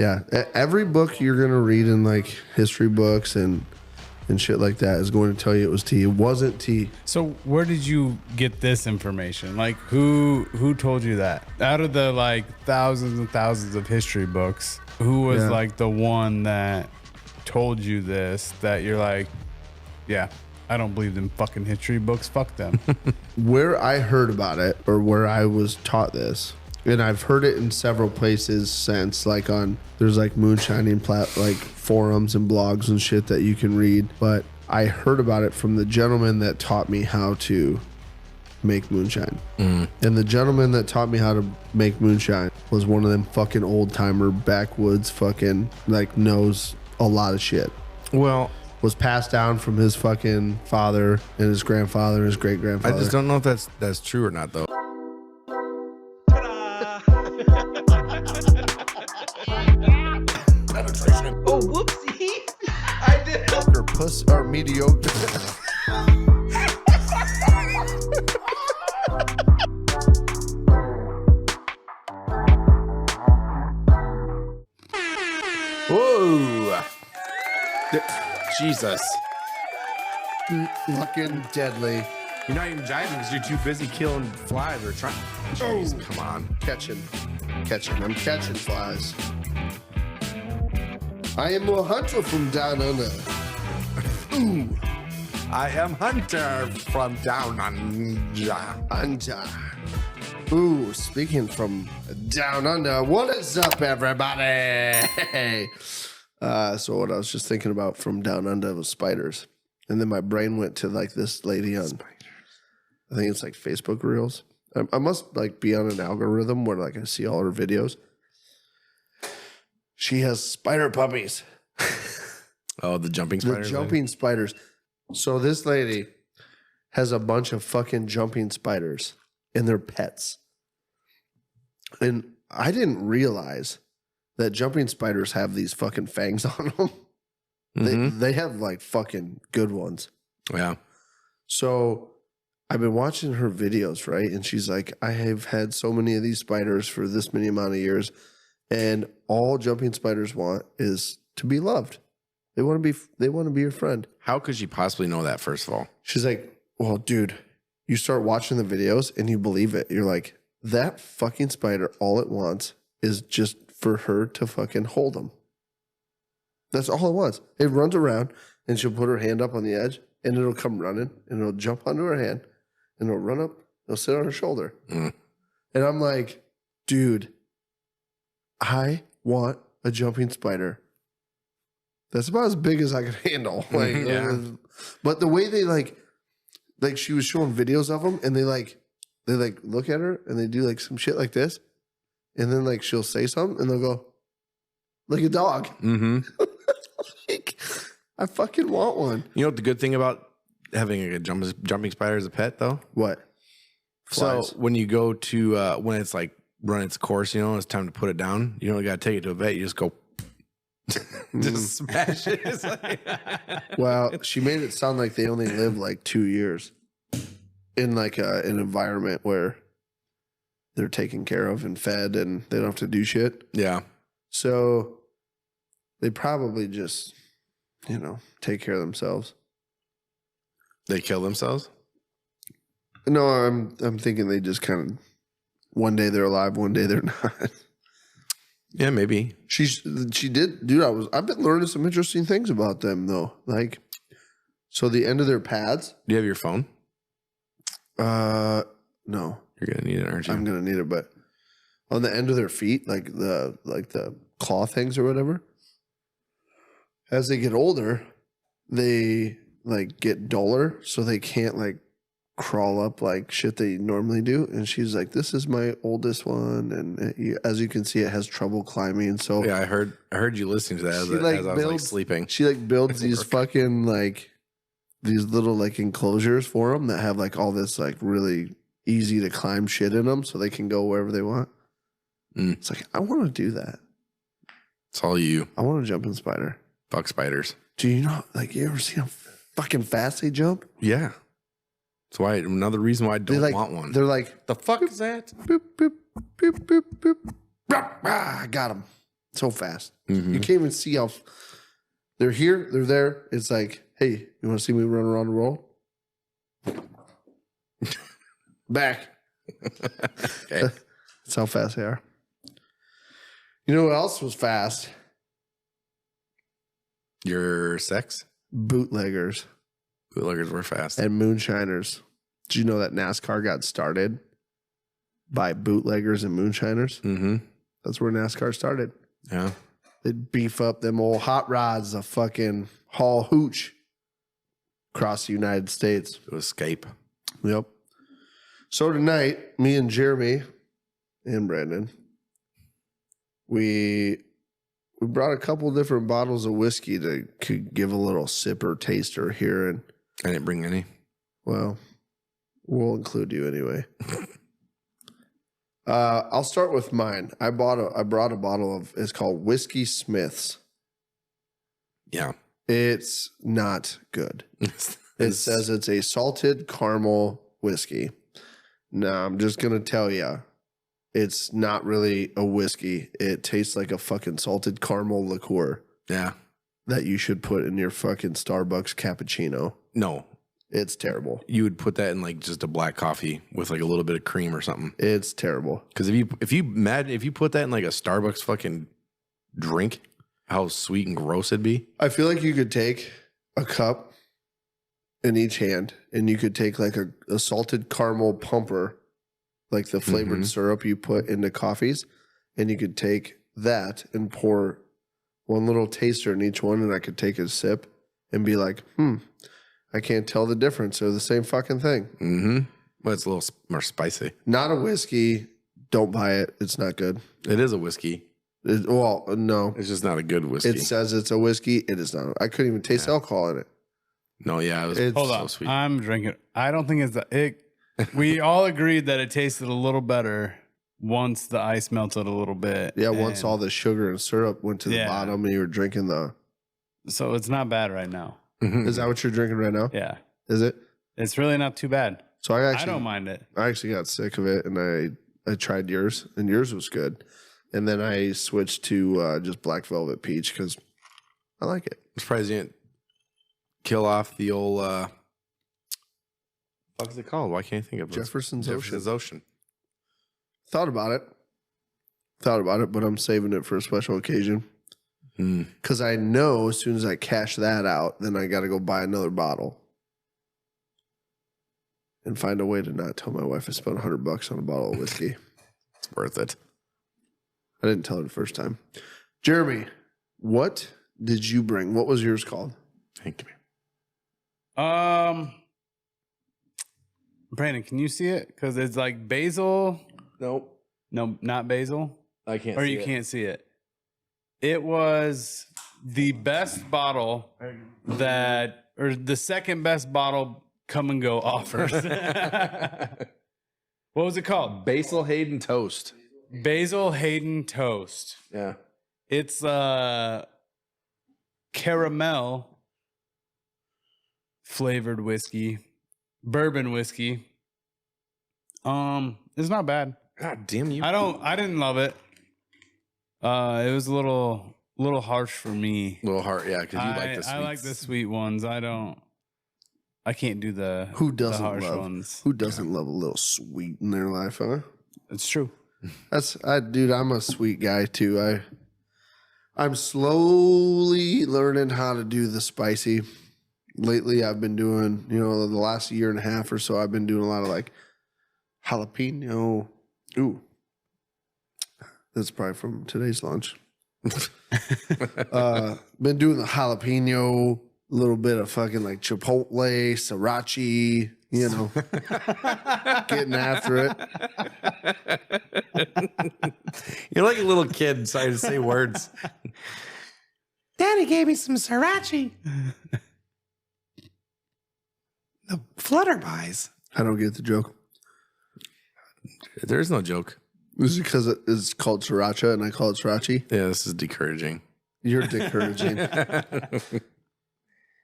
Yeah, every book you're gonna read in like history books and shit like that is going to tell you it was tea. It wasn't tea. So where did you get this information? Like who told you that? Out of the like thousands and thousands of history books, who was like the one that told you this, that you're like, yeah, I don't believe in fucking history books. Fuck them. Where I heard about it, or where I was taught this, and I've heard it in several places since, like there's like moonshining like forums and blogs and shit that you can read. But I heard about it from the gentleman that taught me how to make moonshine. And the gentleman that taught me how to make moonshine was one of them fucking old timer backwoods fucking like knows a lot of shit. Well, was passed down from his fucking father and his grandfather and his great grandfather. I just don't know if that's true or not though. Oh, whoopsie. I did. Or puss or mediocre. Whoa. Jesus. Fucking deadly. You're not even jiving because you're too busy killing flies or trying. Jeez, come on. Catching. I'm catching flies. I am a hunter from down under. Ooh. I am Hunter from down under. Hunter. Ooh, speaking from down under, what is up, everybody? So what I was just thinking about from down under was spiders. And then my brain went to like this lady on, I think it's like Facebook Reels. I must like be on an algorithm where like I see all her videos. She has spider puppies. Oh, the jumping spiders. The jumping spiders. So this lady has a bunch of fucking jumping spiders and they're pets. And I didn't realize that jumping spiders have these fucking fangs on them. They have like fucking good ones. Yeah. So I've been watching her videos, right? And she's like, I have had so many of these spiders for this many amount of years. And all jumping spiders want is to be loved. They want to be your friend. How could she possibly know that, first of all? She's like, well, dude, you start watching the videos and you believe it. You're like, that fucking spider, all it wants is just for her to fucking hold him. That's all it wants. It runs around and she'll put her hand up on the edge and it'll come running and it'll jump onto her hand and it'll run up. It'll sit on her shoulder. And I'm like, dude, I want a jumping spider. That's about as big as I could handle. Like, yeah. But the way they like she was showing videos of them and they look at her and they do like some shit like this. And then like she'll say something and they'll go, like a dog. Like, I fucking want one. You know what the good thing about having a jumping spider as a pet though? What? Flies. So when you go to, when it's like run its course, you know, it's time to put it down. You don't got to take it to a vet. You just go, just smash it. It's like Well, she made it sound like they only live like 2 years in like an environment where they're taken care of and fed and they don't have to do shit. Yeah. So they probably just, take care of themselves. They kill themselves? No, I'm thinking they just kind of, one day they're alive, one day they're not. Yeah, maybe. She did, dude. I've been learning some interesting things about them though. Like, so the end of their pads. Do you have your phone? No. You're gonna need it, aren't you? I'm gonna need it, but on the end of their feet, like the claw things or whatever, as they get older, they like get duller, so they can't like crawl up like shit they normally do. And she's like, "This is my oldest one, and as you can see, it has trouble climbing." So yeah, I heard you listening to that as I was like sleeping. She like builds these fucking like these little like enclosures for them that have like all this like really easy to climb shit in them, so they can go wherever they want. It's like, I want to do that. It's all you. I want to jump in spider. Fuck spiders. Do you know? Like, you ever seen how fucking fast they jump? Yeah. That's why another reason why I don't want one. They're like, the fuck is that? boop boop boop boop boop. I got him. So fast. Mhm. You can't even see how they're here, they're there. It's like, hey, you want to see me run around the world? Back. Okay. That's how fast they are. You know what else was fast? Your sex? Bootleggers Bootleggers were fast. and moonshiners. Did you know that NASCAR got started by bootleggers and moonshiners? Mm-hmm. That's where NASCAR started. Yeah. They'd beef up them old hot rods, a fucking haul hooch across the United States. To escape. Yep. So tonight, me and Jeremy and Brandon, we brought a couple different bottles of whiskey to could give a little sipper taster here, and I didn't bring any. well, we'll include you anyway. I'll start with mine. I brought a bottle of, it's called Whiskey Smith's. Yeah. It's not good. It says it's a salted caramel whiskey. Now, I'm just going to tell you, it's not really a whiskey. It tastes like a fucking salted caramel liqueur Yeah. that you should put in your fucking Starbucks cappuccino. No. It's terrible. You would put that in like just a black coffee with like a little bit of cream or something. It's terrible. Because if you put that in like a Starbucks fucking drink, how sweet and gross it'd be. I feel like you could take a cup in each hand and you could take like a salted caramel pumper, like the flavored syrup you put into coffees, and you could take that and pour one little taster in each one, and I could take a sip and be like, I can't tell the difference. They're the same fucking thing. Mm-hmm. But it's a little more spicy. Not a whiskey. Don't buy it. It's not good. It is a whiskey. Well, no. It's just not a good whiskey. It says it's a whiskey. It is not. I couldn't even taste alcohol in it. No, yeah, it was It's- Hold so on. sweet. I'm drinking. I don't think it's it. We all agreed that it tasted a little better once the ice melted a little bit. Yeah, once and- all the sugar and syrup went to the Yeah. bottom and you were drinking the... So it's not bad right now. Mhm. Is that what you're drinking right now? Yeah. Is it? It's really not too bad. So I don't mind it. I actually got sick of it, and I tried yours, and yours was good. And then I switched to just Black Velvet Peach because I like it. I'm surprised you didn't kill off the old what's it called? Why can't I think of it? Jefferson's Ocean. Jefferson's Ocean. Thought about it, but I'm saving it for a special occasion because I know as soon as I cash that out, then I got to go buy another bottle and find a way to not tell my wife I spent $100 on a bottle of whiskey. It's worth it. I didn't tell her the first time. Jeremy, what did you bring? What was yours called? Thank you. Brandon, can you see it? Because it's like basil. Nope. No, not basil. I can't Or see you it. can't see it. It was the best bottle or the second best bottle Come and Go offers. What was it called? Basil Hayden Toast. Basil Hayden Toast. Yeah. It's caramel flavored whiskey, bourbon whiskey. It's not bad. God damn you. I didn't love it. It was a little harsh for me. Little heart, yeah, because you like the sweets. I like the sweet ones. I can't do the Who the doesn't harsh love? ones. Who doesn't love a little sweet in their life, huh? It's true. Dude, I'm a sweet guy too. I'm slowly learning how to do the spicy. Lately, I've been doing, the last year and a half or so, I've been doing a lot of like jalapeno. Ooh, that's probably from today's lunch. Been doing the jalapeno, a little bit of fucking like chipotle, sriracha, getting after it. You're like a little kid starting to say words. Daddy gave me some sriracha. The flutterbys. I don't get the joke. There is no joke. This is because it's called sriracha and I call it sriracha. Yeah, this is discouraging. You're discouraging.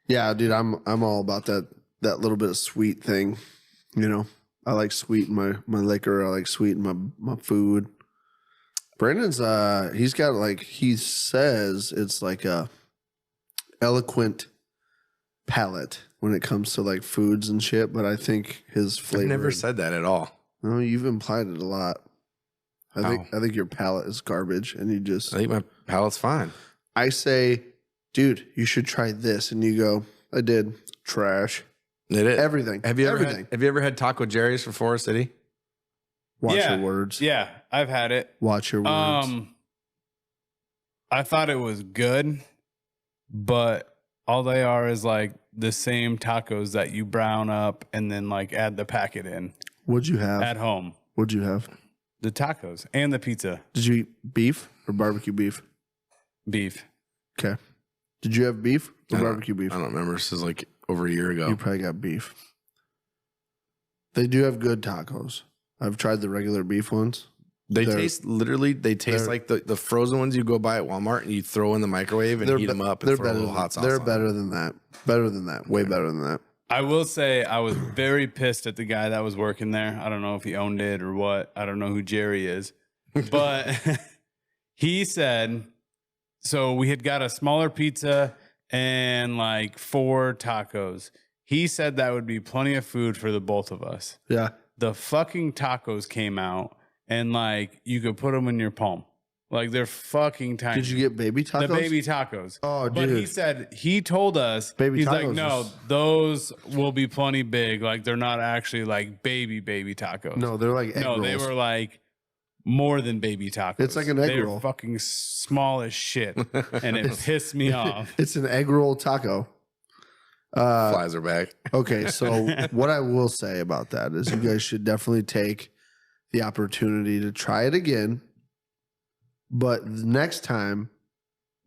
Yeah, dude, I'm all about that little bit of sweet thing. I like sweet in my liquor. I like sweet in my food. Brandon's he's got like he says it's like a eloquent palate when it comes to like foods and shit, but I think his flavor. I've never said that at all. No, you've implied it a lot. I think your palate is garbage, and you just. I think my palate's fine. I say, dude, you should try this, and you go, I did. Trash. It is Everything. Have you everything? Have you ever had Taco Jerry's from Forest City? Watch your words. Yeah, I've had it. Watch your words. I thought it was good, but all they are is like the same tacos that you brown up and then like add the packet in. What'd you have at home? What'd you have? The tacos and the pizza. Did you eat beef or barbecue beef? Beef. Okay. Did you have beef or barbecue beef? I don't remember. This is like over a year ago. You probably got beef. They do have good tacos. I've tried the regular beef ones. They taste like the frozen ones you go buy at Walmart and you throw in the microwave and heat them up and throw a little hot sauce They're on better than that. Better than that. Way better than that. I will say I was very pissed at the guy that was working there. I don't know if he owned it or what. I don't know who Jerry is. But he said, so we had got a smaller pizza and like 4 tacos. He said that would be plenty of food for the both of us. Yeah. The fucking tacos came out and like you could put them in your palm. Like they're fucking tiny. Did you get baby tacos? The baby tacos. Oh, but dude. He told us, baby he's tacos like, no, those will be plenty big. Like they're not actually like baby tacos. No, they're like egg rolls. They were like more than baby tacos. It's like an egg roll. They're fucking small as shit. And it pissed me off. It's an egg roll taco. Flies are back. Okay, so what I will say about that is you guys should definitely take the opportunity to try it again. But the next time,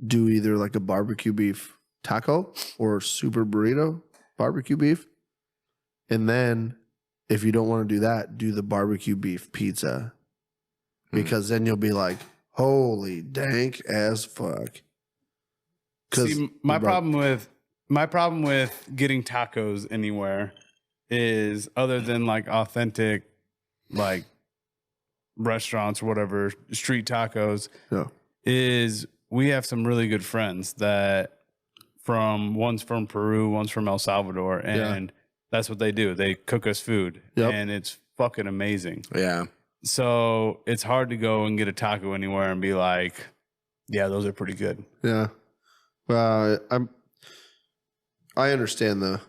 do either like a barbecue beef taco or super burrito barbecue beef. And then if you don't want to do that, do the barbecue beef pizza. Because then you'll be like, holy dank as fuck. See, my problem with getting tacos anywhere is other than like authentic like restaurants or whatever, street tacos, is we have some really good friends that one's from Peru, one's from El Salvador, and that's what they do. They cook us food and it's fucking amazing. Yeah. So it's hard to go and get a taco anywhere and be like, yeah, those are pretty good. Yeah. Well, I understand the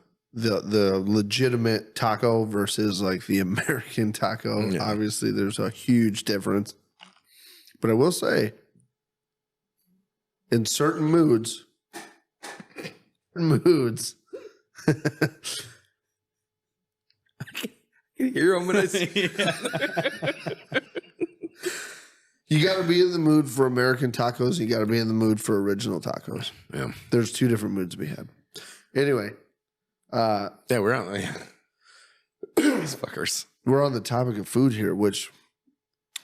legitimate taco versus like the American taco. Yeah. Obviously, there's a huge difference. But I will say, in certain moods, I can hear them when I see you got to be in the mood for American tacos. You got to be in the mood for original tacos. Yeah. There's 2 different moods to be had. Anyway. We're on these fuckers. We're on the topic of food here, which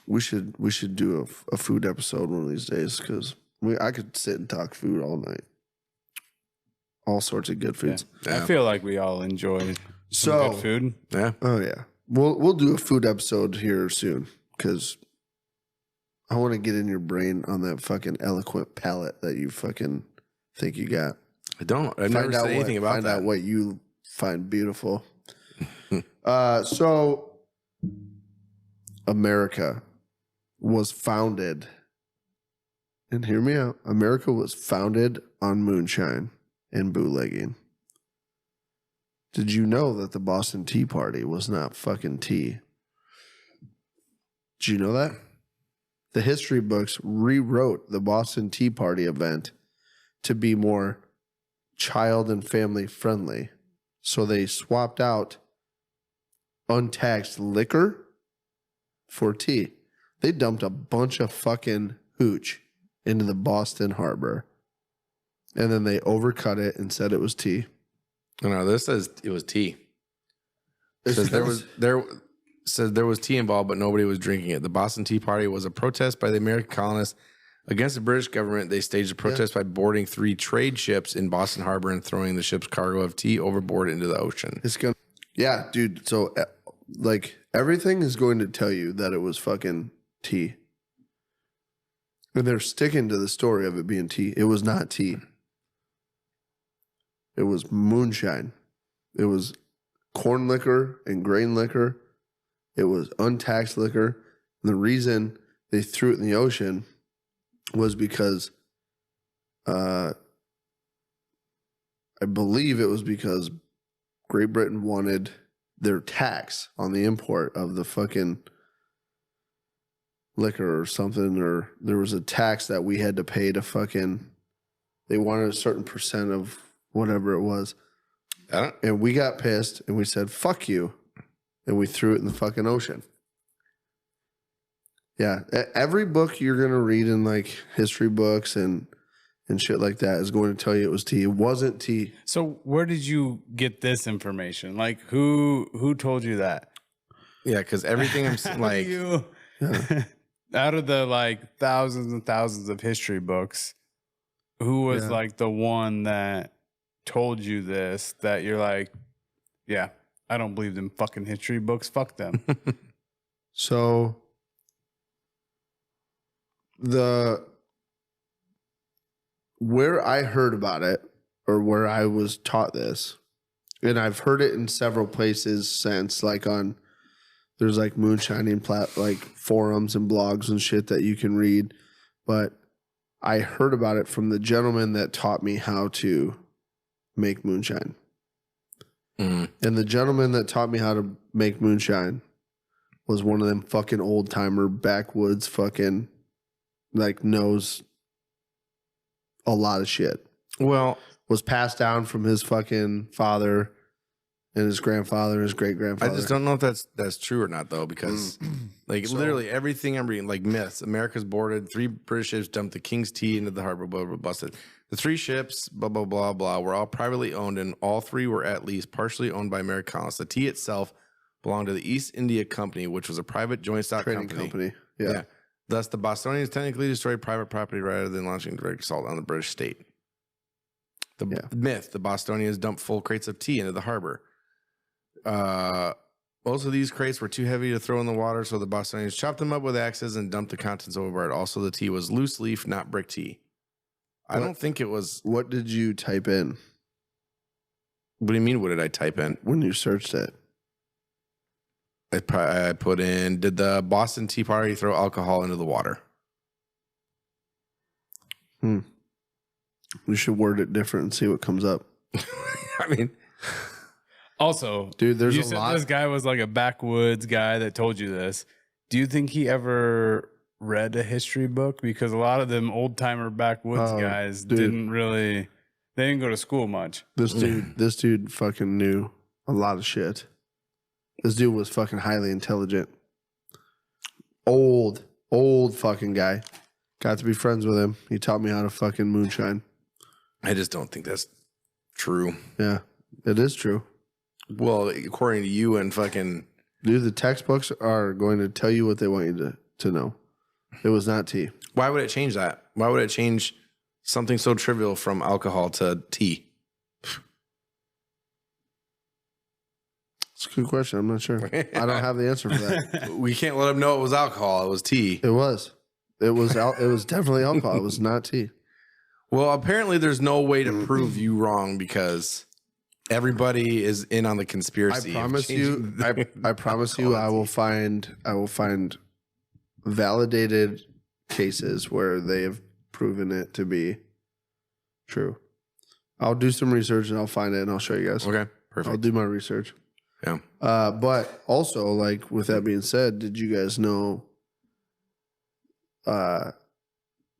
we should do a food episode one of these days because I could sit and talk food all night. All sorts of good foods. Yeah. I feel like we all enjoy some good food. Yeah. Oh yeah. We'll do a food episode here soon because I want to get in your brain on that fucking eloquent palate that you fucking think you got. I've never said anything about that. Find out what you find beautiful. So America was founded, and hear me out, America was founded on moonshine and bootlegging. Did you know that the Boston Tea Party was not fucking tea? Did you know that? The history books rewrote the Boston Tea Party event to be more child and family friendly. So they swapped out untaxed liquor for tea. They dumped a bunch of fucking hooch into the Boston Harbor. And then they overcut it and said it was tea. No, this says it was tea. It says there was tea involved, but nobody was drinking it. The Boston Tea Party was a protest by the American colonists against the British government. They staged a protest by boarding 3 trade ships in Boston Harbor and throwing the ship's cargo of tea overboard into the ocean. Yeah, dude. So, like, everything is going to tell you that it was fucking tea. And they're sticking to the story of it being tea. It was not tea. It was moonshine. It was corn liquor and grain liquor. It was untaxed liquor. And the reason they threw it in the ocean was because I believe it was because Great Britain wanted their tax on the import of the fucking liquor or something, or there was a tax that we had to pay to fucking, they wanted a certain percent of whatever it was. And we got pissed and we said, fuck you. And we threw it in the fucking ocean. Yeah. Every book you're going to read in like history books and shit like that is going to tell you it was tea. It wasn't tea. So where did you get this information? Like who told you that? Yeah, because everything I'm like, out of the like thousands and thousands of history books, who was like the one that told you this, that you're like, yeah, I don't believe in fucking history books. Fuck them. So where I heard about it, or where I was taught this, and I've heard it in several places since, like there's like moonshining like forums and blogs and shit that you can read, but I heard about it from the gentleman that taught me how to make moonshine. And the gentleman that taught me how to make moonshine was one of them fucking old timer backwoods fucking, like, knows a lot of shit. Well, was passed down from his fucking father and his grandfather and his great grandfather. I just don't know if that's true or not, though, because like literally everything I'm reading, like myths, America's boarded, 3 British ships dumped the King's tea into the harbor, blah, blah, busted. The 3 ships, blah, blah, blah, blah, were all privately owned, and all 3 were at least partially owned by American colonists. The tea itself belonged to the East India Company, which was a private joint stock company. Yeah. Thus, the Bostonians technically destroyed private property rather than launching direct assault on the British state. The myth, the Bostonians dumped full crates of tea into the harbor. Most of these crates were too heavy to throw in the water, so the Bostonians chopped them up with axes and dumped the contents overboard. Also, the tea was loose leaf, not brick tea. I don't think it was. What did you type in? What do you mean, what did I type in? When you searched it? I put in, did the Boston Tea Party throw alcohol into the water? We should word it different and see what comes up. I mean, also, dude, there's you a said lot. This guy was like a backwoods guy that told you this. Do you think he ever read a history book? Because a lot of them old timer backwoods guys didn't really, they didn't go to school much. This dude fucking knew a lot of shit. This dude was fucking highly intelligent. Old fucking guy. Got to be friends with him. He taught me how to fucking moonshine. I just don't think that's true. Yeah, it is true. Well, according to you and fucking... Dude, the textbooks are going to tell you what they want you to know. It was not tea. Why would it change that? Why would it change something so trivial from alcohol to tea? It's a good question. I'm not sure. I don't have the answer for that. We can't let them know it was alcohol. It was tea. It was. It was definitely alcohol. It was not tea. Well, apparently there's no way to prove you wrong because everybody is in on the conspiracy. I promise you. I promise you. I will find validated cases where they have proven it to be true. I'll do some research and I'll find it and I'll show you guys. Okay, perfect. I'll do my research. Yeah. But also, like, with that being said, did you guys know?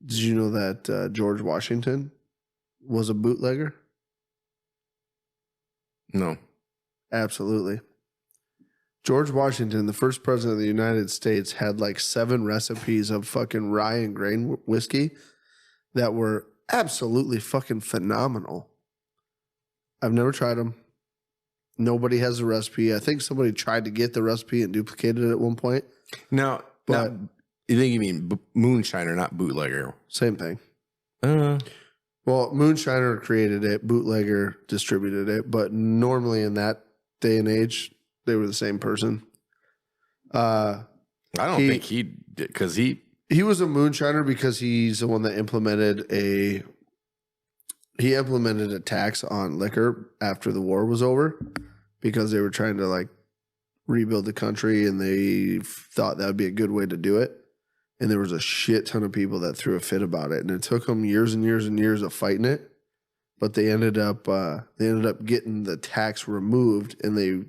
Did you know that George Washington was a bootlegger? No. Absolutely. George Washington, the first president of the United States, had like 7 recipes of fucking rye and grain whiskey that were absolutely fucking phenomenal. I've never tried them. Nobody has a recipe. I think somebody tried to get the recipe and duplicated it at one point. Now, you think you mean moonshiner, not bootlegger? Same thing. Well, moonshiner created it, bootlegger distributed it, but normally in that day and age, they were the same person. I don't think he did, because he He was a moonshiner because he's the one that implemented a tax on liquor after the war was over because they were trying to like rebuild the country and they thought that would be a good way to do it. And there was a shit ton of people that threw a fit about it. And it took them years and years and years of fighting it. But they ended up getting the tax removed and they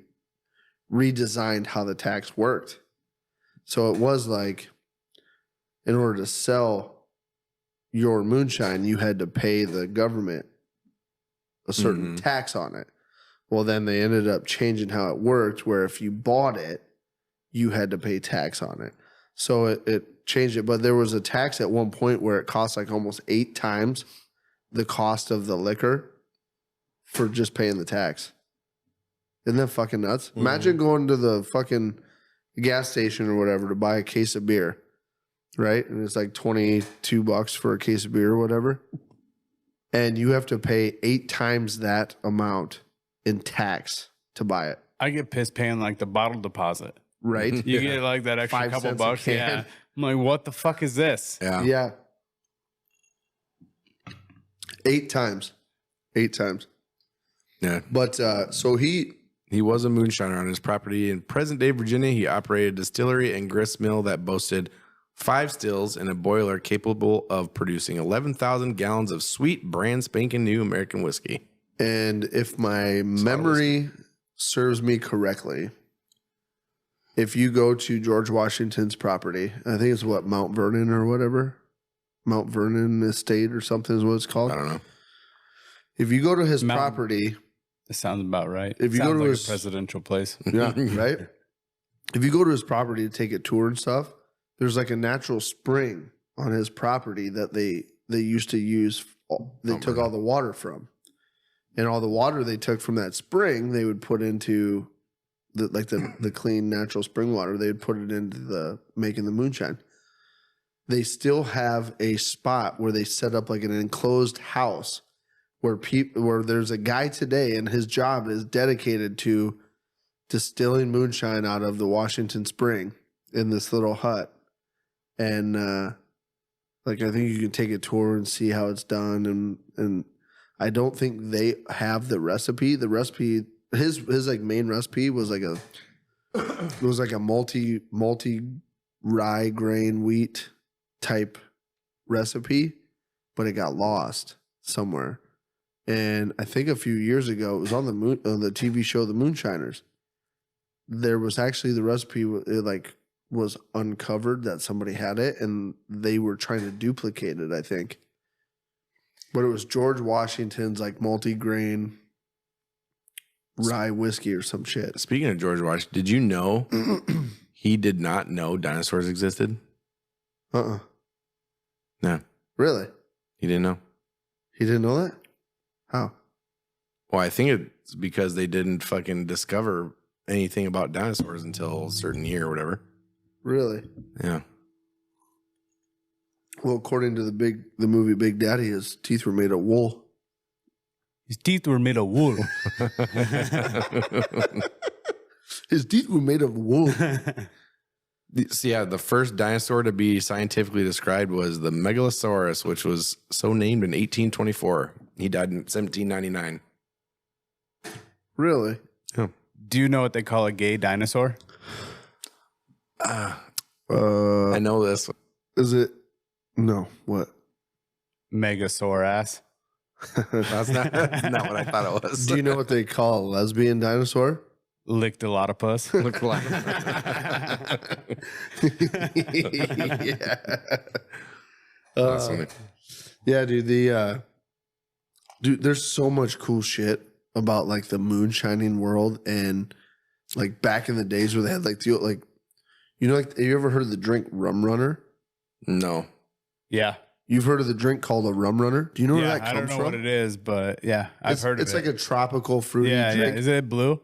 redesigned how the tax worked. So it was like, in order to sell your moonshine, you had to pay the government a certain tax on it. Well, then they ended up changing how it worked, where if you bought it, you had to pay tax on it. So it changed it. But there was a tax at one point where it cost like almost 8 times the cost of the liquor for just paying the tax. Isn't that fucking nuts? Imagine going to the fucking gas station or whatever to buy a case of beer, right? And it's like $22 for a case of beer or whatever. And you have to pay 8 times that amount in tax to buy it. I get pissed paying like the bottle deposit. Right? You get like that extra 5 couple cents a bucks. can. Yeah. I'm like, what the fuck is this? Yeah. Yeah. 8 times. 8 times. Yeah. But so he was a moonshiner on his property in present-day Virginia. He operated a distillery and grist mill that boasted 5 stills and a boiler capable of producing 11,000 gallons of sweet, brand spanking new American whiskey. And if my memory serves me correctly, if you go to George Washington's property, I think it's what, Mount Vernon or whatever, Mount Vernon Estate or something is what it's called. I don't know. If you go to his property, It sounds about right. If you Sounds go to like his- a presidential place. yeah, right? If you go to his property to take a tour and stuff, there's like a natural spring on his property that they used to use. They took all the water from, and all the water they took from that spring, they would put into the clean natural spring water. They would put it into the making the moonshine. They still have a spot where they set up like an enclosed house where there's a guy today, and his job is dedicated to distilling moonshine out of the Washington Spring in this little hut. And like I think you can take a tour and see how it's done, and I don't think they have the recipe. The recipe, his like main recipe was like a multi rye grain wheat type recipe, but it got lost somewhere. And I think a few years ago, it was on the TV show The Moonshiners. There was actually the recipe, it like was uncovered that somebody had it, and they were trying to duplicate it, I think. But it was George Washington's like multi-grain rye whiskey or some shit. Speaking of George Washington, did you know he did not know dinosaurs existed? No. Really? He didn't know. He didn't know that? How? Well, I think it's because they didn't fucking discover anything about dinosaurs until a certain year or whatever. Really? Yeah. Well, according to the movie Big Daddy, his teeth were made of wool. His teeth were made of wool. His teeth were made of wool. So yeah, the first dinosaur to be scientifically described was the Megalosaurus, which was so named in 1824. He died in 1799. Really? Yeah. Do you know what they call a gay dinosaur? I know this. Is it? No. What? Megasaur ass. That's not what I thought it was. Do you know what they call a lesbian dinosaur? Licked a lot of puss. Look like Yeah. That's funny. Yeah, dude. Dude, there's so much cool shit about like the moonshining world, and like back in the days where they had like like have you ever heard of the drink Rum Runner? No. Yeah. You've heard of the drink called a Rum Runner? Do you know where that I comes don't know from? what it is, but yeah, I've heard of it. It's like a tropical fruity yeah. drink. Is it blue?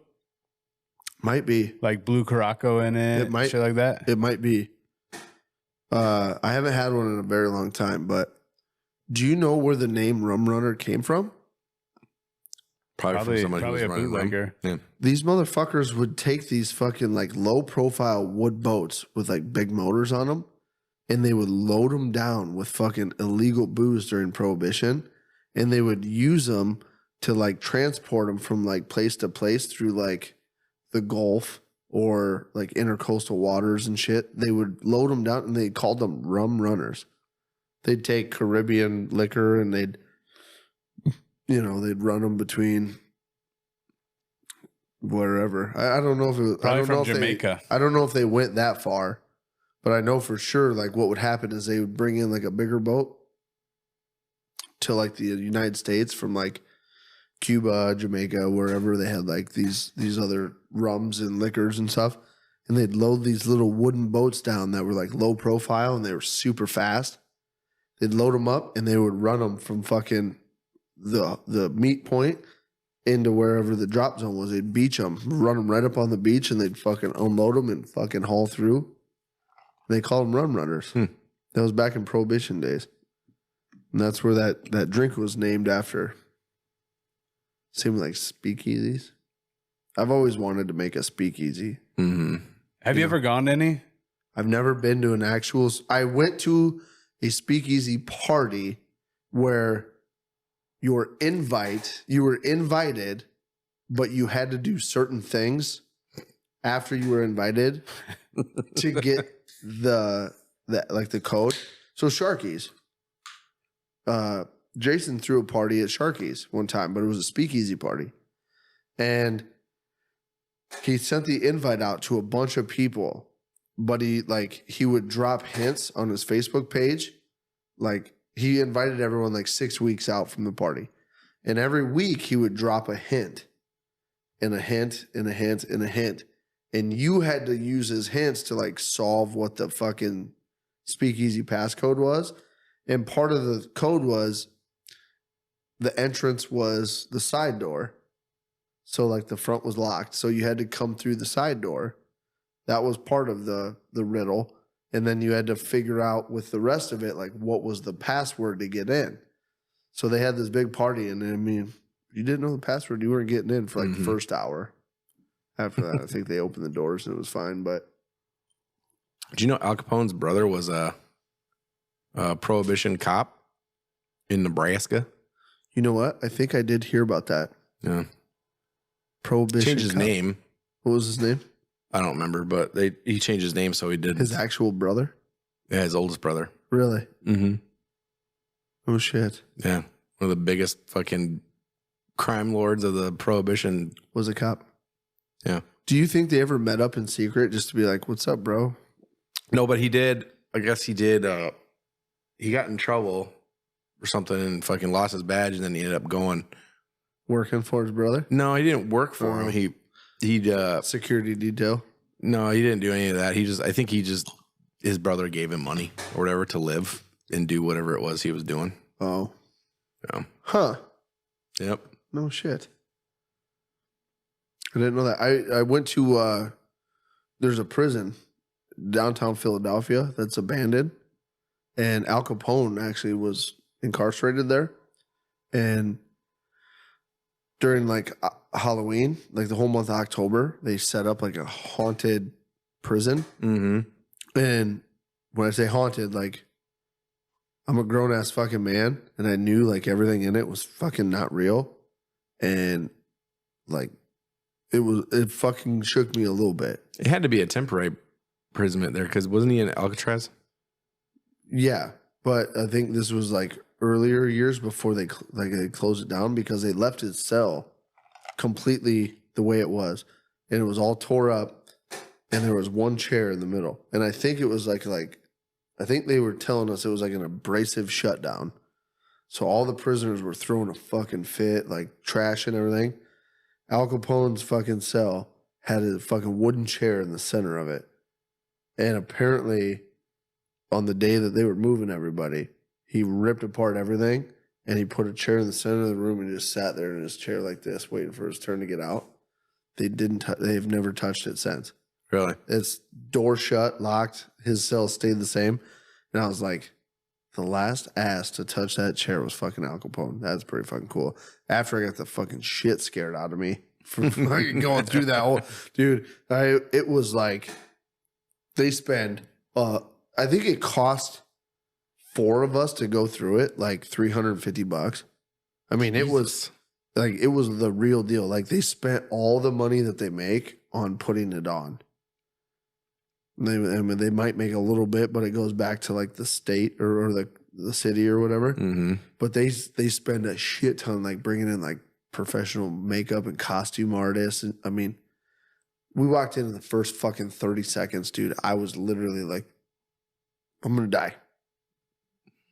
Might be. Like blue Caraco in it? It might- Shit like that? It might be. I haven't had one in a very long time, but do you know where the name Rum Runner came from? Probably from somebody probably who a was running them. bootlegger. Yeah. These motherfuckers would take these fucking like low profile wood boats with like big motors on them and they would load them down with fucking illegal booze during Prohibition, and they would use them to like transport them from like place to place through like the Gulf or like intercoastal waters and shit. They would load them down, and they called them rum runners. They'd take Caribbean liquor and they'd run them between wherever. I don't know if it was, Probably from Jamaica. I don't know if they went that far, but I know for sure like what would happen is they would bring in like a bigger boat to like the United States from like Cuba, Jamaica, wherever they had like these other rums and liquors and stuff. And they'd load these little wooden boats down that were like low profile and they were super fast. They'd load them up and they would run them from fucking the meet point into wherever the drop zone was. They'd beach them, run them right up on the beach, and they'd fucking unload them and fucking haul through. They called them rum runners. That was back in Prohibition days. And that's where that drink was named after. Same like speakeasies. I've always wanted to make a speakeasy. Mm-hmm. Have you ever gone to any? I've never been to an actual. I went to a speakeasy party where you were invited, but you had to do certain things after you were invited to get the code. So Sharky's. Jason threw a party at Sharky's one time, but it was a speakeasy party. And he sent the invite out to a bunch of people, but he would drop hints on his Facebook page. Like he invited everyone like 6 weeks out from the party. And every week he would drop a hint and a hint and a hint and a hint. And you had to use his hints to like solve what the fucking speakeasy passcode was. And part of the code was the entrance was the side door. So like the front was locked. So you had to come through the side door. That was part of the riddle. And then you had to figure out with the rest of it, like what was the password to get in. So they had this big party. And I mean, you didn't know the password, you weren't getting in for like the first hour. After that, I think they opened the doors and it was fine. But do you know Al Capone's brother was a Prohibition cop in Nebraska? You know what? I think I did hear about that. Yeah. Prohibition Changed his cop. name. What was his name? I don't remember, but he changed his name so he did. His actual brother? Yeah, his oldest brother. Really? Mm-hmm. Oh, shit. Yeah. One of the biggest fucking crime lords of the Prohibition. Was a cop. Yeah. Do you think they ever met up in secret just to be like, what's up, bro? No, but he did. I guess he did. He got in trouble or something and fucking lost his badge, and then he ended up going. Working for his brother? No, he didn't work for him. He security detail? No, he didn't do any of that. I think his brother gave him money or whatever to live and do whatever it was he was doing. Oh. Yeah. Huh. Yep. No shit. I didn't know that. I went to, there's a prison downtown Philadelphia that's abandoned. And Al Capone actually was incarcerated there. And during like Halloween, like the whole month of October, they set up like a haunted prison. Mm-hmm. And when I say haunted, like I'm a grown ass fucking man, and I knew like everything in it was fucking not real. And like it fucking shook me a little bit. It had to be a temporary imprisonment there because wasn't he in Alcatraz? Yeah, but I think this was like earlier years before they closed it down because they left his cell completely the way it was, and it was all tore up, and there was one chair in the middle, and I think it was like I think they were telling us it was like an abrasive shutdown, so all the prisoners were throwing a fucking fit, like trash and everything. Al Capone's fucking cell had a fucking wooden chair in the center of it, and apparently on the day that they were moving everybody, he ripped apart everything and he put a chair in the center of the room and just sat there in his chair like this, waiting for his turn to get out. They've never touched it since. Really? It's door shut, locked. His cell stayed the same. And I was like, the last ass to touch that chair was fucking Al Capone. That's pretty fucking cool. After I got the fucking shit scared out of me from fucking going through that whole, dude, it was like they spend I think it cost 4 of us to go through it, like $350. I mean, it was the real deal. Like they spent all the money that they make on putting it on. They might make a little bit, but it goes back to like the state or the city or whatever. Mm-hmm. But they spend a shit ton, like bringing in like professional makeup and costume artists. And I mean, we walked in the first fucking 30 seconds, dude. I was literally like, I'm gonna die.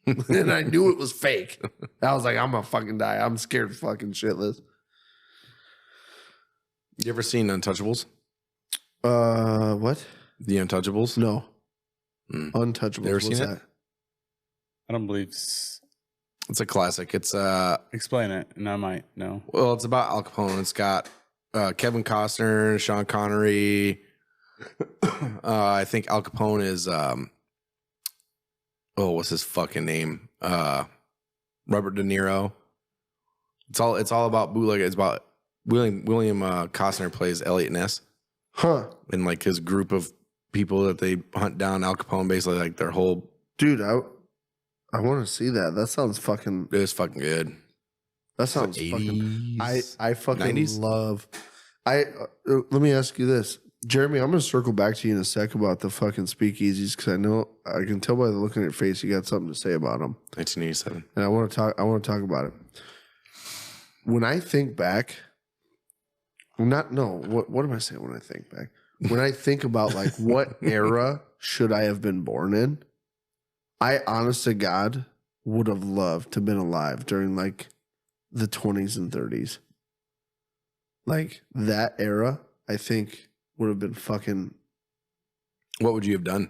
And I knew it was fake. I was like, I'm gonna fucking die. I'm scared fucking shitless. You ever seen Untouchables? What? The Untouchables? No. Untouchables. Never seen that? it? I don't believe. It's a classic. It's Explain it, and I might know. well, it's about Al Capone. It's got Kevin Costner, Sean Connery. I think Al Capone is what's his fucking name? Robert De Niro. It's all about bootleggers. It's about William Costner plays Elliot Ness. Huh. And like his group of people that they hunt down Al Capone, basically like their whole. Dude, I want to see that. That sounds fucking. It was fucking good. That sounds like fucking. 80s, I fucking 90s? love. Let me ask you this, Jeremy. I'm gonna circle back to you in a sec about the fucking speakeasies because I know I can tell by the look on your face you got something to say about them. 1987. And I want to talk about it. When I think back, what am I saying when I think back? When I think about like what era should I have been born in, I honest to God would have loved to have been alive during like the 20s and 30s. Like that era, I think would have been fucking. What would you have done?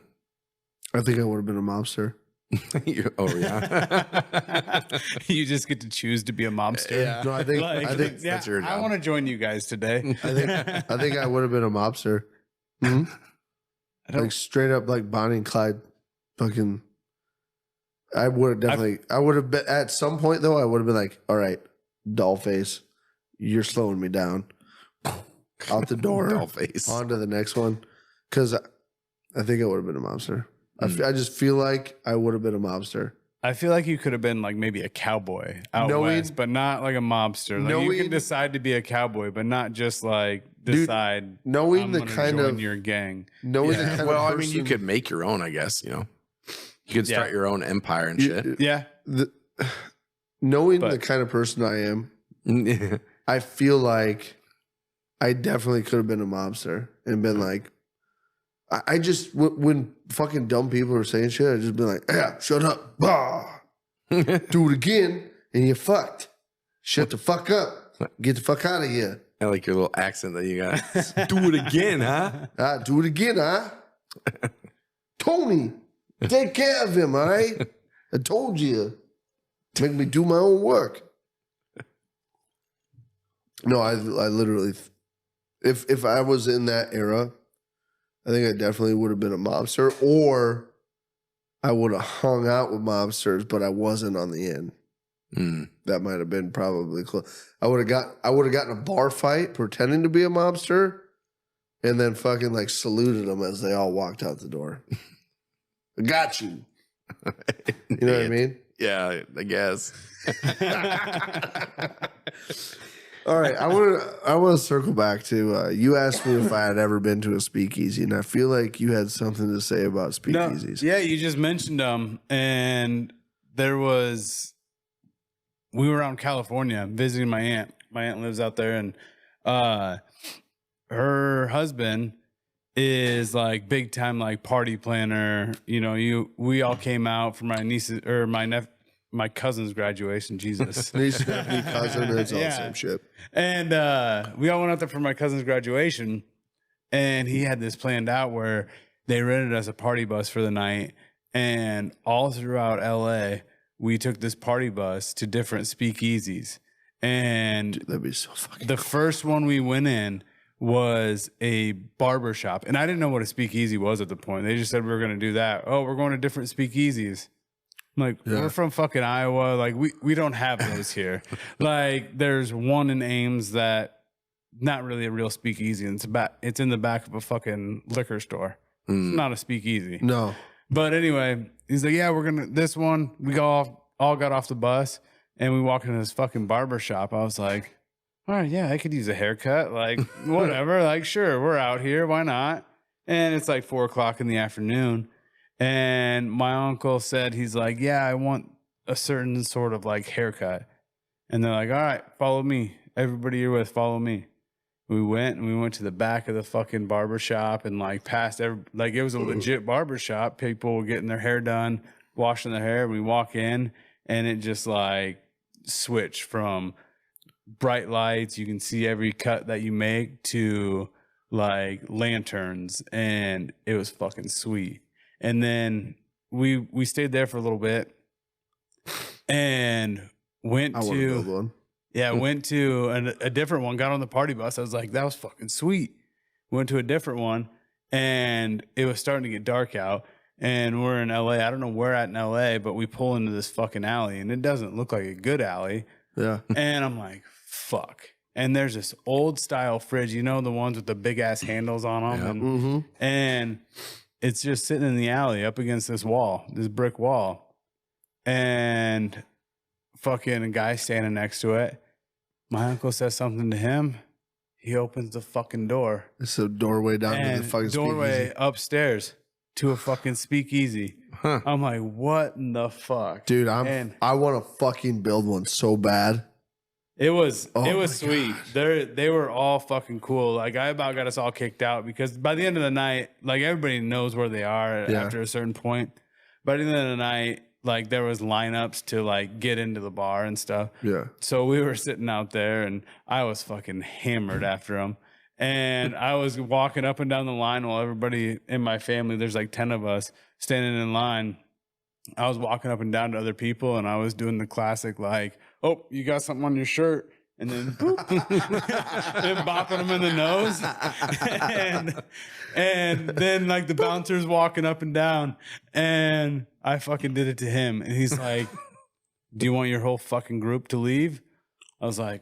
I think I would have been a mobster. Oh yeah. You just get to choose to be a mobster. Yeah. No, I think that's your I job. want to join you guys today. I think I would have been a mobster. Mhm. Like straight up like Bonnie and Clyde fucking. I would have been at some point though, I would have been like, all right, doll face, you're slowing me down. Out the door. Doll face. On to the next one. Cause I think I would have been a mobster. I just feel like I would have been a mobster. I feel like you could have been like maybe a cowboy out west, but not like a mobster. Like you could decide to be a cowboy, but not just like decide. Knowing I'm the gonna kind join of your gang. Knowing the kind of person, I mean, you could make your own, I guess. You know, you could start your own empire and shit. Yeah. Knowing the kind of person I am, I feel like I definitely could have been a mobster and been like, I just, when fucking dumb people are saying shit, I just been like, yeah, shut up. Bah. Do it again and you're fucked. Shut the fuck up. Get the fuck out of here. I like your little accent that you got. Do it again, huh? Do it again, huh? Tony, take care of him, all right? I told you. Make me do my own work. No, I literally, if I was in that era, I think I definitely would have been a mobster, or I would have hung out with mobsters, but I wasn't on the end. That might have been probably close. I would have gotten a bar fight pretending to be a mobster, and then fucking like saluted them as they all walked out the door. I got you. You know what I mean? Yeah, I guess. All right, I want to circle back to you asked me if I had ever been to a speakeasy, and I feel like you had something to say about speakeasies. No, yeah, you just mentioned them, and we were out in California visiting my aunt. My aunt lives out there, and her husband is like big time like party planner. You know, we all came out for my niece's or my cousin's graduation. Jesus. Niece, nephew, cousin, it's all the Yeah. same shit. And we all went out there for my cousin's graduation, and he had this planned out where they rented us a party bus for the night, and all throughout LA, we took this party bus to different speakeasies. And That'd be so fucking the first one we went in was a barber shop, and I didn't know what a speakeasy was at the point. They just said we were going to do that. Oh, we're going to different speakeasies. I'm like, we're from fucking Iowa. Like, we don't have those here. Like, there's one in Ames that not really a real speakeasy. And it's in the back of a fucking liquor store. It's not a speakeasy. No. But anyway, he's like, yeah, we're gonna this one. We all got off the bus and we walked into this fucking barber shop. I was like, all right, yeah, I could use a haircut. Like, whatever. Like, sure, we're out here. Why not? And it's like 4:00 in the afternoon. And my uncle said, he's like, yeah, I want a certain sort of like haircut. And they're like, all right, follow me. Everybody you're with, follow me. We went to the back of the fucking barber shop and like past like it was a legit barber shop. People were getting their hair done, washing their hair. We walk in and it just like switched from bright lights. You can see every cut that you make to like lanterns, and it was fucking sweet. And then we stayed there for a little bit and went to a different one, got on the party bus. I was like, that was fucking sweet. Went to a different one and it was starting to get dark out and we're in LA. I don't know where at in LA, but we pull into this fucking alley and it doesn't look like a good alley. Yeah. And I'm like, fuck. And there's this old style fridge, you know, the ones with the big ass handles on them. And it's just sitting in the alley up against this wall, this brick wall. And fucking a guy standing next to it. My uncle says something to him. He opens the fucking door. It's a doorway down to the fucking doorway speakeasy. Upstairs to a fucking speakeasy. Huh. I'm like, what in the fuck? Dude, I want to fucking build one so bad. It was my sweet. They were all fucking cool. Like I about got us all kicked out because by the end of the night, like everybody knows where they are after a certain point. By the end of the night, like there was lineups to like get into the bar and stuff. Yeah. So we were sitting out there and I was fucking hammered after them. And I was walking up and down the line while everybody in my family, there's like 10 of us standing in line. I was walking up and down to other people and I was doing the classic like, oh, you got something on your shirt. And then boop, and bopping them in the nose. and then like the bouncer's walking up and down and I fucking did it to him. And he's like, do you want your whole fucking group to leave? I was like,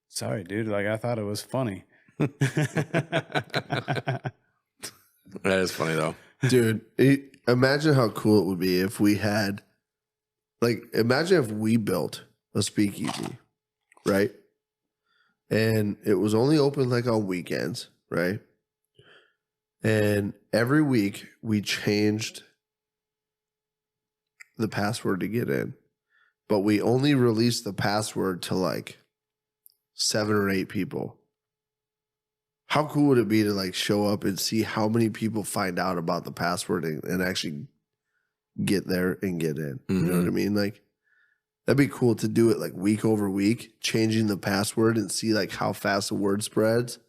sorry, dude. Like I thought it was funny. That is funny though. Dude, imagine how cool it would be if we had, like, imagine if we built a speakeasy, right? And it was only open like on weekends, right? And every week we changed the password to get in, but we only released the password to like 7 or 8 people. How cool would it be to like show up and see how many people find out about the password and actually get there and get in? You know what I mean? Like that'd be cool to do it like week over week, changing the password and see like how fast the word spreads,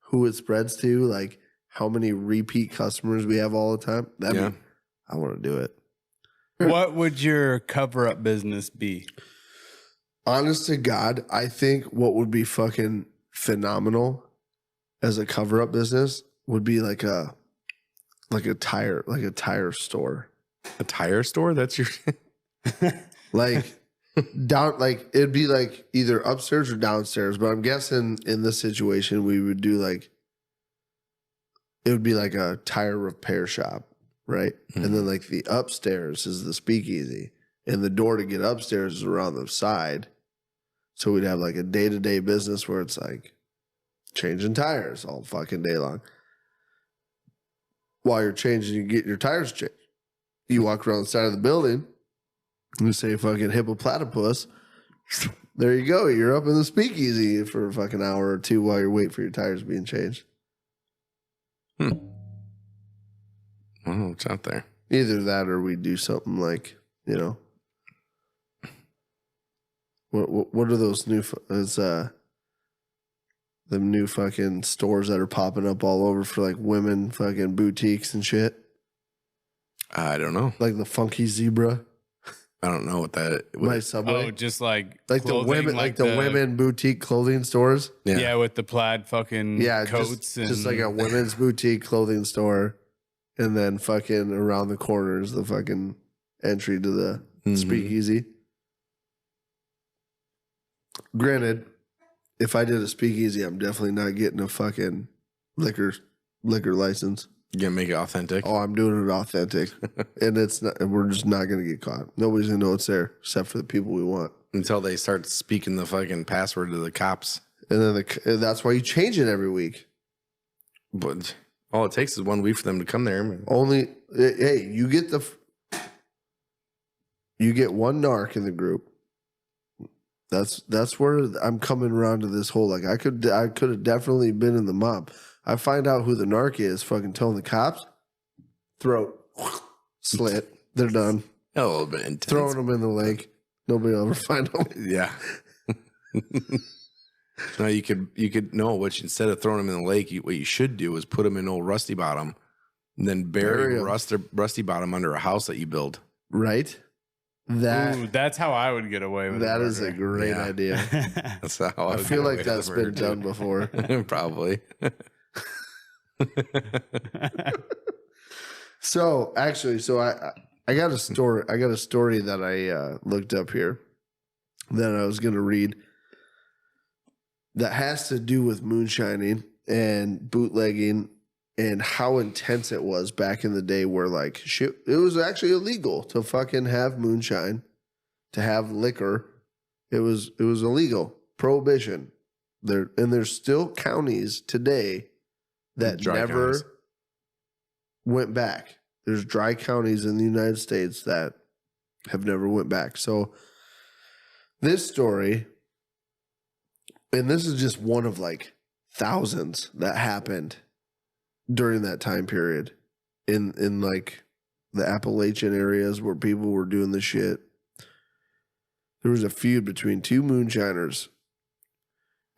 who it spreads to, like how many repeat customers we have all the time. I want to do it. What would your cover-up business be? Honest to God, I think what would be fucking phenomenal as a cover-up business would be like a tire store. A tire store? That's your like down, like it'd be like either upstairs or downstairs. But I'm guessing in this situation we would do like it would be like a tire repair shop, right? And then like the upstairs is the speakeasy, and the door to get upstairs is around the side. So we'd have like a day-to-day business where it's like changing tires all fucking day long. While you're changing, you get your tires changed. You walk around the side of the building, you say fucking hippoplatypus. There you go. You're up in the speakeasy for a fucking hour or two while you're waiting for your tires being changed. I don't know what's out there. Either that or we do something like, you know, what are those new, the new fucking stores that are popping up all over for like women fucking boutiques and shit? I don't know. Like the Funky Zebra. I don't know what that. My Subway. Oh, just like Like the clothing, women, like the women boutique clothing stores. Yeah, with the plaid fucking coats just like a women's boutique clothing store, and then fucking around the corner is the fucking entry to the speakeasy. Granted, if I did a speakeasy, I'm definitely not getting a fucking liquor license. You gonna make it authentic? Oh, I'm doing it authentic. And we're just not going to get caught. Nobody's going to know it's there except for the people we want. Until they start speaking the fucking password to the cops. And then that's why you change it every week. But all it takes is 1 week for them to come there. Hey, you get one narc in the group. That's where I'm coming around to this whole, like, I could have definitely been in the mob. I find out who the narc is, fucking telling the cops, throat slit. They're done. A little bit intense. Throwing them in the lake. Nobody will ever find them. Yeah. No, you could know what instead of throwing them in the lake, what you should do is put them in old Rusty Bottom, and then bury Rusty Bottom under a house that you build. Right. That's how I would get away with it. That is a great idea. That's how I feel like that's been done before. Probably. So I got a story. I got a story that I looked up here that I was going to read that has to do with moonshining and bootlegging and how intense it was back in the day, where like shit, it was actually illegal to fucking have moonshine, to have liquor. It was illegal. Prohibition. There's still counties today that never went back. There's dry counties in the United States that have never went back. So this story, and this is just one of like thousands that happened during that time period in like the Appalachian areas where people were doing the shit. There was a feud between two moonshiners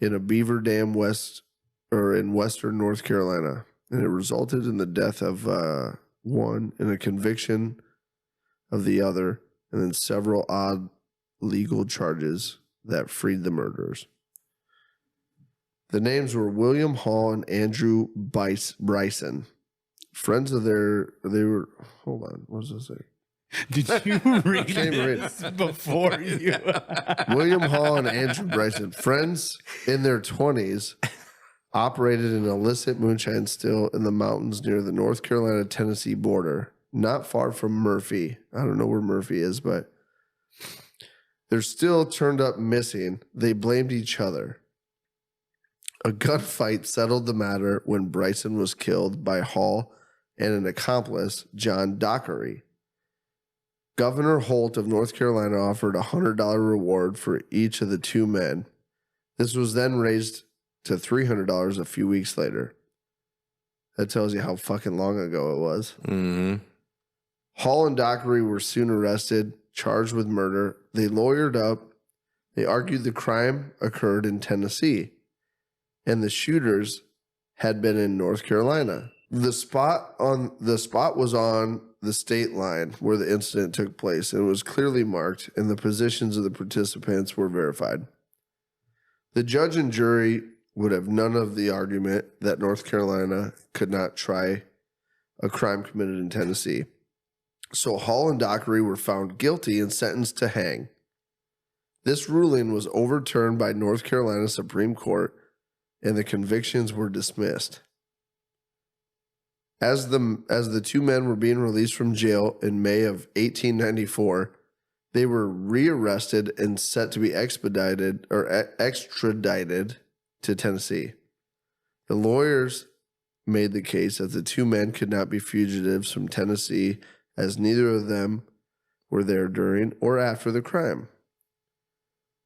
in a beaver dam in western North Carolina, and it resulted in the death of one and a conviction of the other, and then several odd legal charges that freed the murderers. The names were William Hall and Andrew Bryson. Friends of they were, hold on, what was this? Did you read this before you? William Hall and Andrew Bryson, friends in their 20s, operated an illicit moonshine still in the mountains near the North Carolina-Tennessee border, not far from Murphy. I don't know where Murphy is, but they're still turned up missing. They blamed each other. A gunfight settled the matter when Bryson was killed by Hall and an accomplice, John Dockery. Governor Holt of North Carolina offered a $100 reward for each of the two men. This was then raised to $300 a few weeks later. That tells you how fucking long ago it was. Mm-hmm. Hall and Dockery were soon arrested, charged with murder. They lawyered up. They argued the crime occurred in Tennessee, and the shooters had been in North Carolina. The spot was on the state line where the incident took place, and it was clearly marked, and the positions of the participants were verified. The judge and jury would have none of the argument that North Carolina could not try a crime committed in Tennessee. So Hall and Dockery were found guilty and sentenced to hang. This ruling was overturned by North Carolina Supreme Court, and the convictions were dismissed. As the two men were being released from jail in May of 1894, they were rearrested and set to be extradited to Tennessee. The lawyers made the case that the two men could not be fugitives from Tennessee, as neither of them were there during or after the crime.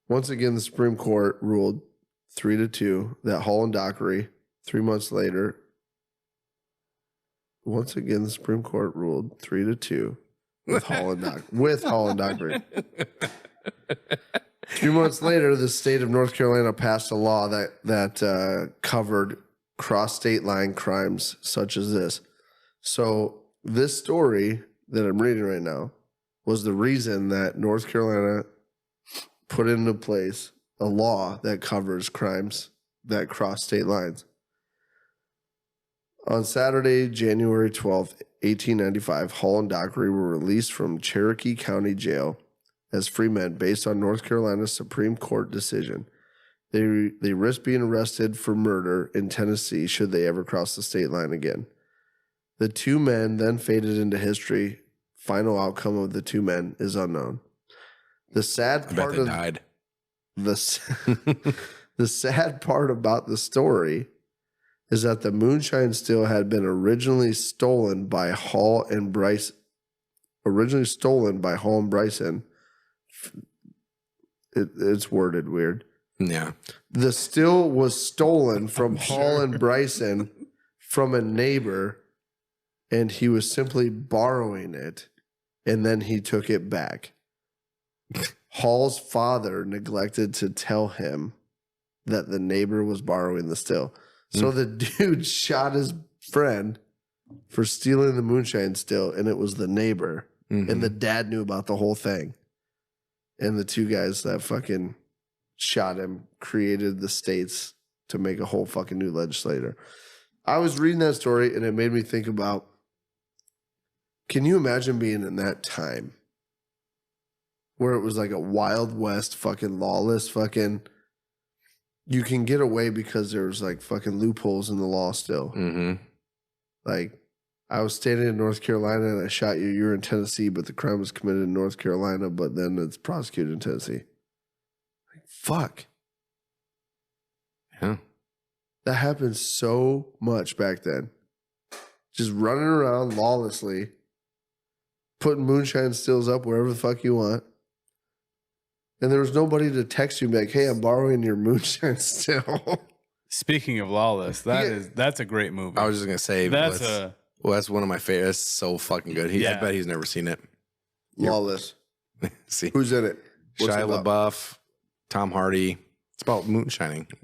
Once again, the Supreme Court ruled 3-2 that Hall and Dockery, 3 months later. Once again, the Supreme Court ruled 3-2 with Hall and Dockery. 3 months later, the state of North Carolina passed a law that covered cross-state line crimes such as this. So this story that I'm reading right now was the reason that North Carolina put into place a law that covers crimes that cross state lines. On Saturday, January 12th, 1895, Hall and Dockery were released from Cherokee County Jail as free men based on North Carolina's Supreme Court decision. They risked being arrested for murder in Tennessee should they ever cross the state line again. The two men then faded into history. Final outcome of the two men is unknown. The sad I part bet they of died. the sad part about the story is that the moonshine still had been originally stolen by Hall and Bryson. It's worded weird. Yeah. The still was stolen from Hall and Bryson from a neighbor, and he was simply borrowing it, and then he took it back. Hall's father neglected to tell him that the neighbor was borrowing the still. So the dude shot his friend for stealing the moonshine still, and it was the neighbor. And the dad knew about the whole thing. And the two guys that fucking shot him created the states to make a whole fucking new legislator. I was reading that story, and it made me think about, can you imagine being in that time where it was like a Wild West fucking lawless fucking, you can get away because there's like fucking loopholes in the law still. Like, I was standing in North Carolina and I shot you. You're in Tennessee, but the crime was committed in North Carolina, but then it's prosecuted in Tennessee. Like, fuck. Yeah. That happened so much back then. Just running around lawlessly, putting moonshine stills up wherever the fuck you want. And there was nobody to text you back, hey, I'm borrowing your moonshine still. Speaking of lawless, that's a great movie. I was just gonna say that's one of my favorites. It's so fucking good. I bet he's never seen it. Lawless. See, who's in it? What's Shia it about? LaBeouf, Tom Hardy. It's about moonshining. It's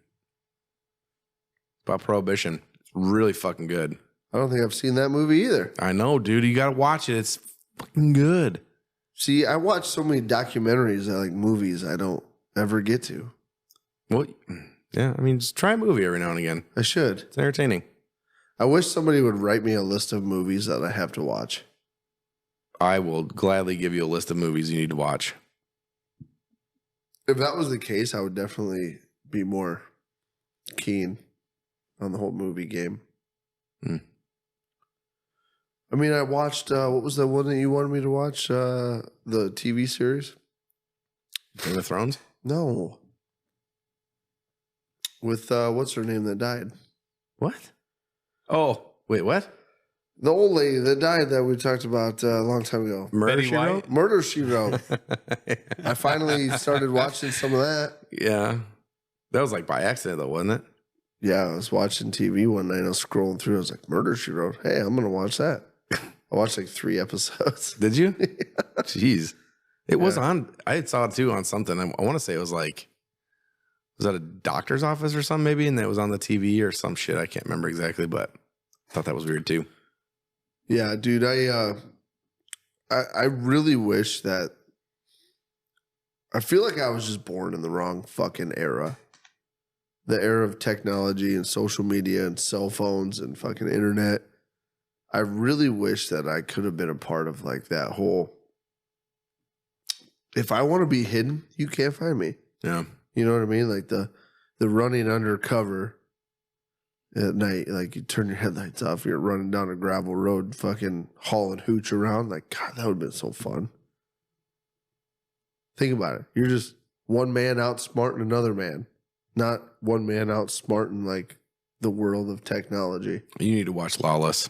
about prohibition. It's really fucking good. I don't think I've seen that movie either. I know, dude. You gotta watch it. It's fucking good. See, I watch so many documentaries that like movies I don't ever get to. Well, yeah. I mean, just try a movie every now and again. I should. It's entertaining. I wish somebody would write me a list of movies that I have to watch. I will gladly give you a list of movies you need to watch. If that was the case, I would definitely be more keen on the whole movie game. I mean, I watched, what was the one that you wanted me to watch? The TV series? Game of Thrones? No. With, what's her name that died? What? Oh, wait, what? The old lady that died that we talked about a long time ago. Murder, She Wrote? Murder, She Wrote. I finally started watching some of that. Yeah. That was like by accident, though, wasn't it? Yeah, I was watching TV one night. I was scrolling through. I was like, Murder, She Wrote. Hey, I'm going to watch that. I watched like 3 episodes. Did you? Jeez. It was on. I saw it too on something. I want to say it was like, was that a doctor's office or something maybe? And it was on the TV or some shit. I can't remember exactly, but I thought that was weird too. Yeah, dude. I really wish that. I feel like I was just born in the wrong fucking era. The era of technology and social media and cell phones and fucking internet. I really wish that I could have been a part of like that whole. If I want to be hidden, you can't find me. Yeah. You know what I mean? Like the running undercover at night, like you turn your headlights off, you're running down a gravel road, fucking hauling hooch around. Like, God, that would have been so fun. Think about it. You're just one man outsmarting another man, not one man outsmarting like the world of technology. You need to watch Lawless.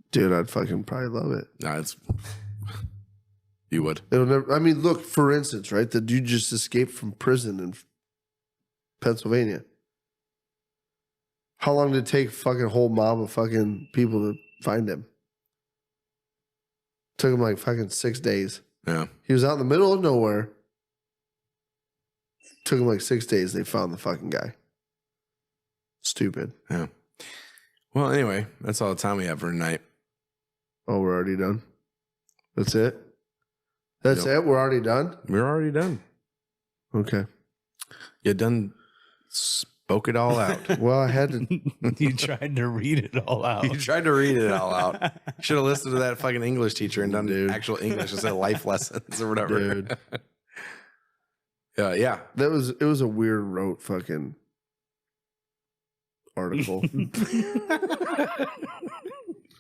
Dude, I'd fucking probably love it. No, you would. It'll never. I mean, look, for instance, right? The dude just escaped from prison in Pennsylvania. How long did it take fucking whole mob of fucking people to find him? Took him like fucking 6 days. Yeah. He was out in the middle of nowhere. Took him like 6 days. They found the fucking guy. Stupid. Yeah. Well, anyway, that's all the time we have for tonight. Oh, we're already done? That's it? That's it? We're already done? We're already done. Okay. You done spoke it all out. Well, I had to. You tried to read it all out. You tried to read it all out. Should have listened to that fucking English teacher and done actual English instead of life lessons or whatever. Dude. Yeah. It was a weird rote fucking article.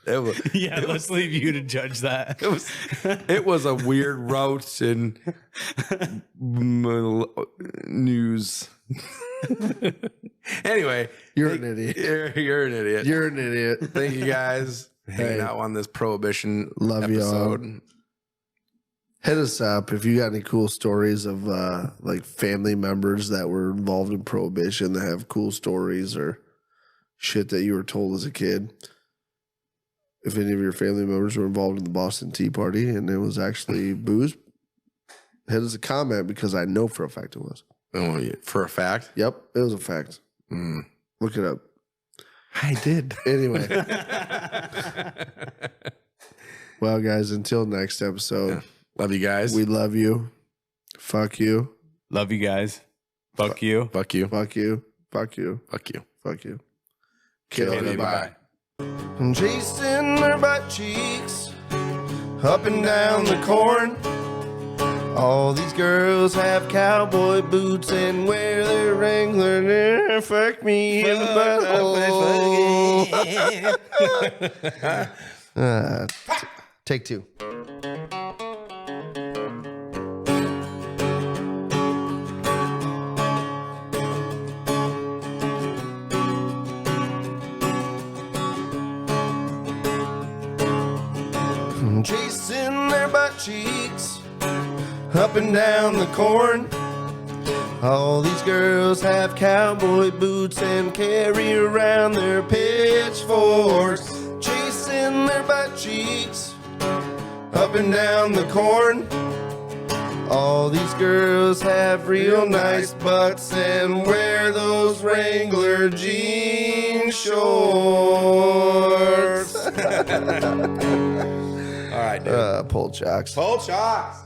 Let's leave you to judge that. It was a weird route in news. Anyway, You're an idiot. You're an idiot. You're an idiot. Thank you guys for hanging out on this prohibition Love episode. y'all. Hit us up if you got any cool stories of like family members that were involved in prohibition that have cool stories or shit that you were told as a kid. If any of your family members were involved in the Boston Tea Party and it was actually booze, hit us a comment because I know for a fact it was. Oh, for a fact? Yep, it was a fact. Look it up. I did. Anyway. Well, guys, until next episode. Love you guys. We love you. Fuck you. Love you guys. Fuck you. Fuck you. Fuck you. Fuck you. Fuck you. Fuck you. KLYB. Chasing their butt cheeks up and down the corn. All these girls have cowboy boots and wear their Wrangler. Fuck me in the butthole. Take two. Chasing their butt cheeks up and down the corn. All these girls have cowboy boots and carry around their pitchforks. Chasing their butt cheeks up and down the corn. All these girls have real nice butts and wear those Wrangler jean shorts. All right, dude. Pull jocks. Pull shots.